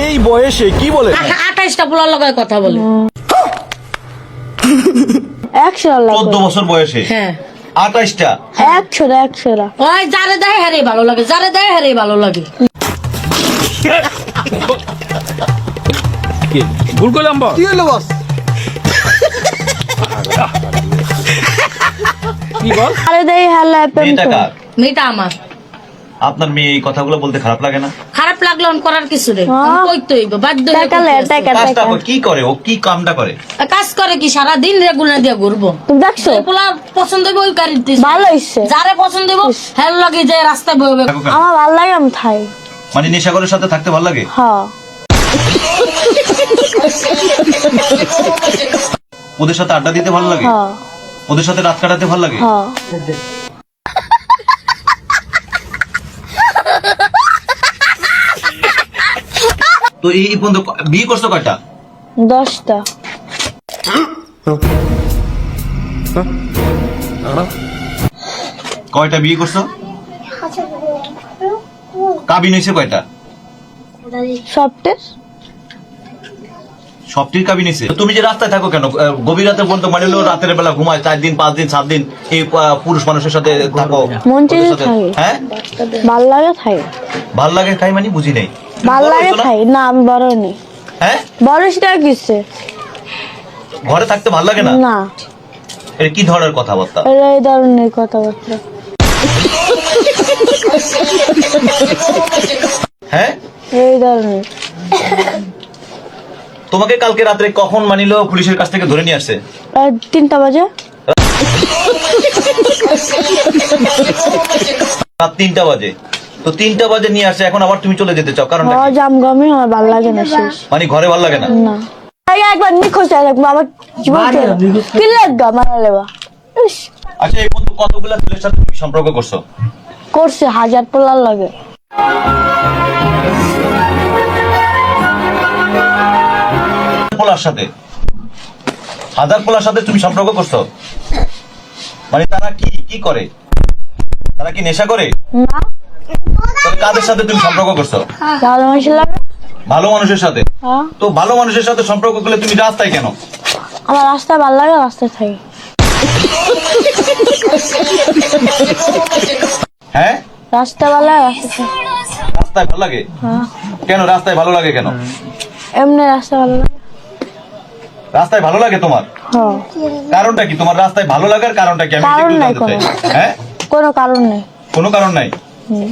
এই বয়সে কি বলে? 28টা পোলার লগে কথা বলে। 14 বছর বয়সে হ্যাঁ 28টা। 100 ওই যারে দেয় হারে ভালো লাগে, যারে দেয় হারে ভালো লাগে। ভুল করলাম বস। কি হলো বস? কি বল? আরে দেই হালা মেয়েটা কার? মেয়েটা আমার। আপনার মেয়ে এই কথাগুলো বলতে খারাপ লাগে না? খারাপ লাগলো অন করার কিছু রে, হ্যাঁ। কইতে হইব, বাধ্য হয়ে টাকা কইতে লে আছে। টাকা কাজটা টাকা কি করে ও? কি কামটা করে? কাজ করে কি সারা দিন রেগুলার দিয়ে ঘুরবো। তুমি দেখছো যে পোলা পছন্দ হইব ওই গাড়ি ভালো হইছে যারে পছন্দ হইব হেল লাগে যে রাস্তায় বইবে। থাকো কেন? আমার ভালো লাগে আমি থাই মানে নেশাখোরের সাথে থাকতে ভালো লাগে? হ্যাঁ ওদের সাথে আড্ডা দিতে ভালো লাগে? হ্যাঁ ওদের সাথে রাত কাটাতে ভালো লাগে? হ্যাঁ তো এই পর্যন্ত বিয়ে করছো কয়টা? 10টা কয়টা বিয়ে করছো? কাবিন হয়েছে কয়টা? সবটের সবটির কাবিন হয়েছে। তুমি যে রাস্তায় থাকো কেন? গভীর রাতে পর্যন্ত মানে হলো রাতের বেলা ঘুমায় 4 দিন 5 দিন 7 দিন এই পুরুষ মানুষের সাথে থাকো? মন চেয়ে ওদের সাথে- থাকে। হ্যাঁ ভাল লাগে থাই ভাল লাগে খাই মানে বুঝি নাই। ভাল বড় লাগে হইছো না? থাই না আমি বড় নেই হ্যাঁ বড় সেটা কিসে ঘরে থাকতে ভাল লাগে না? না এটা কি ধরনের কথাবার্তা? এটা এই ধরনের কথাবার্তা হ্যাঁ এই ধরনের তোমাকে কালকে রাত্রে কখন মানিলো পুলিশের কাছ থেকে ধরে নিয়ে আসছে? 3টা বাজে রাত 3টা বাজে। তো 3টা বাজে নিয়ে আসছে, এখন আবার তুমি চলে যেতে চাও কারণ ও জাম গমি আমার ভালো লাগে না শেষ মানে ঘরে ভালো লাগে না? না আগে একবার নিখোঁজ হয়ে থাকবো আমার জীবন কি লাগবে মারা লেবা ইস, আচ্ছা এই পর্যন্ত কতগুলা ছেলের সাথে তুমি সম্পর্ক করছো? করছে 1000 পোলার লাগে পোলার সাথে 1000 পোলার সাথে তুমি সম্পর্ক করছো? মানে তারা কি কি করে? তারা কি নেশা করে? না তাহলে কাদের সাথে তুমি সম্পর্ক করছো? ভালো মানুষ লাগে ভালো মানুষের সাথে। হ্যাঁ তো ভালো মানুষের সাথে সম্পর্ক করলে তুমি রাস্তায় কেন? আমার রাস্তায় ভালো লাগে রাস্তায় থাকি হ্যাঁ রাস্তা ভালো লাগে রাস্তায় থাকি রাস্তায় ভালো লাগে? হ্যাঁ কেন রাস্তায় ভালো লাগে কেন? এমনি রাস্তা ভালো লাগে রাস্তায় ভালো লাগে তোমার? হ্যাঁ কারণটা কি? তোমার রাস্তায় ভালো লাগার কারণটা কি? আমি কারণ একটু নাই জানতে চাই। কোনো। হ্যাঁ কোনো কারণ নেই কোনো কারণ নাই? হুম,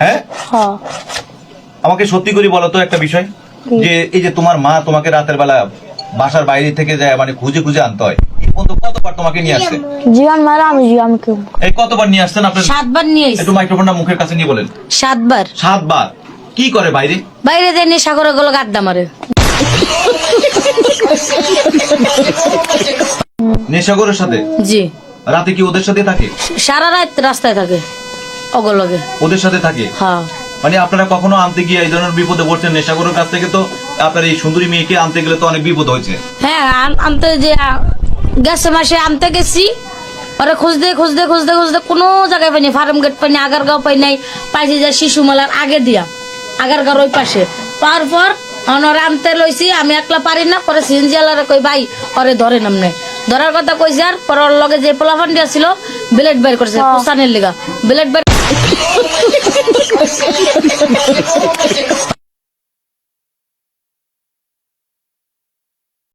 হ্যাঁ হ্যাঁ আমাকে সত্যি করে বলো তো একটা বিষয়, যে এই যে তোমার মা তোমাকে রাতের বেলা বাসার বাইরে থেকে যায় মানে খুঁজে খুঁজে আনতে হয়, এই পর্যন্ত কতবার তোমাকে নিয়ে আসছে? জীবন মারা আমি জীবন কেউ এই কতবার নিয়ে আসছেন আপনার? 7 বার নিয়ে আইছে। একটু মাইক্রোফোনটা মুখের কাছে নিয়ে বলেন। 7 বার 7 বার। কি করে বাইরে? বাইরে যে নেশা করে গুলো গাদ্দা মারে। নেশাগরের সাথে? জি রাতে কি ওদের সাথে থাকে? সারা রাত রাস্তায় থাকে অগলগে। ওদের সাথে থাকে? হ্যাঁ মানে আপনারা কখনো আনতে গিয়ে এই ধরনের বিপদে পড়ছেন? নেশাগরের কাছ থেকে তো আপনার এই সুন্দরী মেয়েকে আনতে গেলে তো অনেক বিপদ হয়েছে। হ্যাঁ আনতে যে গেছে মাসে আনতে গেছি, ওরা খুঁজতে খুঁজতে খুঁজতে খুঁজতে কোনো জায়গায় পাইনি, ফার্ম গেট পাইনি, আগারগাঁও পাই নাই, পাইছি যে শিশু মেলার আগে দিয়া আগারগাঁওর ওই পাশে পাওয়ার পর ওরা আনতে লইছি, আমি একলা পারি না, পরে সিনজিয়ালারে কই ভাই ওরে ধরে নামনে ধরার কথা কইছি, আর পর ওর লগে যে পোলাফান দিয়া ছিল ব্লেড বের করছে পোস্তানের লিগা ব্লেড বের